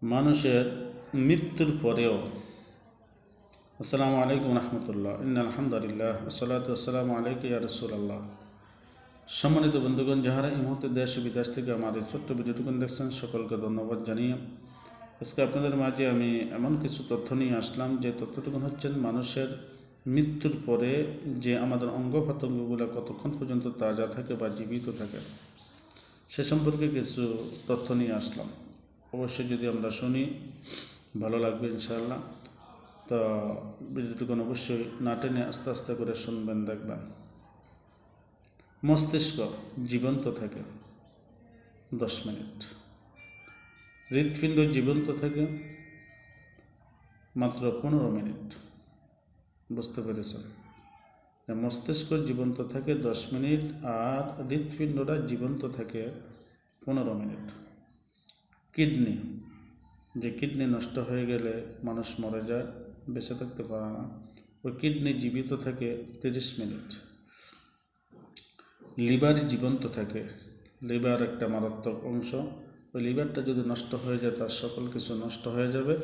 মানুষের মৃত্যুর পরেও। আসসালামু আলাইকুম রহমতুল্লাহ। ইন্নাল হামদুলিল্লাহ আসসালাতু ওয়াসসালামু আলাইকা ইয়া রাসূলুল্লাহ। সম্মানিত বন্ধুগণ, যাহারা এই মুহূর্তে দেশ ও বিদেশ থেকে আমার এই ছোট্ট ভিডিওটুকুন দেখছেন, সকলকে ধন্যবাদ জানিয়ে আজকে আপনাদের মাঝে আমি এমন কিছু তথ্য নিয়ে আসলাম, যে তথ্যটুকুন হচ্ছেন মানুষের মৃত্যুর পরে যে আমাদের অঙ্গ প্রত্যঙ্গগুলো কতক্ষণ পর্যন্ত তাজা থাকে বা জীবিত থাকে, সে সম্পর্কে কিছু তথ্য নিয়ে আসলাম। অবশ্যই যদি আমরা শুনি ভালো লাগবে ইনশাআল্লাহ। তো ভিডিওটুকুন অবশ্যই না টেনে আস্তে আস্তে করে শুনবেন, দেখবেন। মস্তিষ্ক জীবন্ত থাকে 10 মিনিট, হৃৎপিণ্ড জীবন্ত থাকে মাত্র 15 মিনিট। বুঝতে পেরেছেন? মস্তিষ্ক জীবন্ত থাকে 10 মিনিট আর হৃৎপিণ্ডটা জীবন্ত থাকে 15 মিনিট। কিডনি, যে কিডনি নষ্ট হয়ে গেলে মানুষ মরে যায়, বেঁচে থাকতে পারে না, ওই কিডনি জীবিত থাকে 30 মিনিট। লিভার জীবন্ত থাকে। লিভার একটা মারাত্মক অংশ। ওই লিভারটা যদি নষ্ট হয়ে যায়, তার সকল কিছু নষ্ট হয়ে যাবে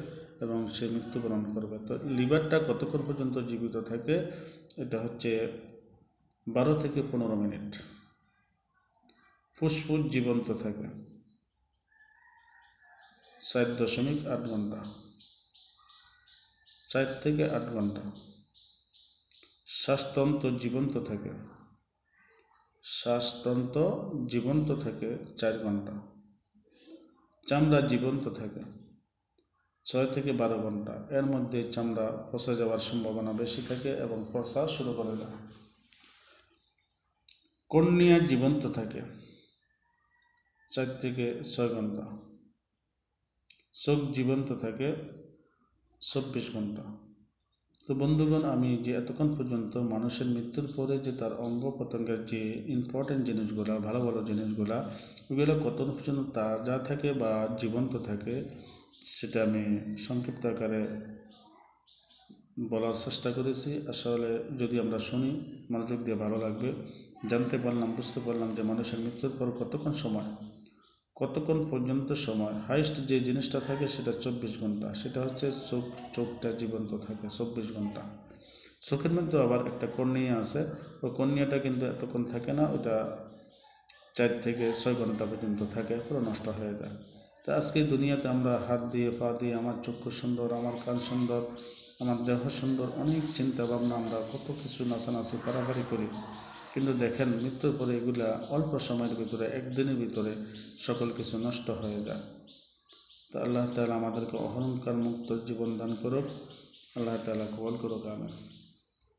এবং সে মৃত্যুবরণ করবে। তো লিভারটা কতক্ষণ পর্যন্ত জীবিত থাকে? এটা হচ্ছে 12 থেকে 15 মিনিট। ফুসফুস জীবন্ত থাকে 4.8 ঘন্টা, 4 থেকে 8 ঘন্টা। শ্বাসতন্ত্র জীবন্ত থাকে, শ্বাসতন্ত্র জীবন্ত থাকে 4 ঘন্টা। চামড়া জীবন্ত থাকে 6 থেকে 12 ঘন্টা। এর মধ্যে চামড়া পচে যাওয়ার সম্ভাবনা বেশি থাকে এবং পচা শুরু করে দেয়। কর্নিয়া জীবন্ত থাকে 4 থেকে 6 ঘন্টা। চোখ জীবন্ত থাকে 24 ঘন্টা। তো বন্ধুগণ, আমি যে এতক্ষণ পর্যন্ত মানুষের মৃত্যুর পরে যে তার অঙ্গ প্রত্যঙ্গের যে ইম্পর্টেন্ট জিনিসগুলো, ভালো ভালো জিনিসগুলো, ওগুলো কত পর্যন্ত তাজা থাকে বা জীবন্ত থাকে, সেটা আমি সংক্ষিপ্ত আকারে বলার চেষ্টা করেছি। আসলে যদি আমরা শুনি, মনোযোগ দিয়ে ভালো লাগবে। জানতে পারলাম, বুঝতে পারলাম যে মানুষের মৃত্যুর পর কতক্ষণ পর্যন্ত সময় হাইস্ট যে জিনিসটা থাকে সেটা 24 ঘন্টা। সেটা হচ্ছে চোখটা জীবন্ত থাকে 24 ঘন্টা। চোখের মধ্যে আবার একটা কর্নিয়া আছে, ওই কর্নিয়াটা কিন্তু এতক্ষণ থাকে না, ওটা 4 থেকে 6 ঘন্টা পর্যন্ত থাকে, পুরো নষ্ট হয়ে যায়। তো আজকে দুনিয়াতে আমরা হাত দিয়ে পা দিয়ে আমার চক্ষু সুন্দর, আমার কান সুন্দর, আমার দেহ সুন্দর, অনেক চিন্তা ভাবনা, আমরা কত কিছু নাচানাচি পারাপারি করি, কিন্তু দেখেন মৃত্যুর পরে এগুলা অল্প সময়ের ভিতরে, একদিনের ভিতরে সকল কিছু নষ্ট হয়ে যায়। তো আল্লাহ তাআলা আমাদেরকে অহংকার মুক্ত জীবন দান করুক। আল্লাহ তাআলা কবুল করুক। আমিন।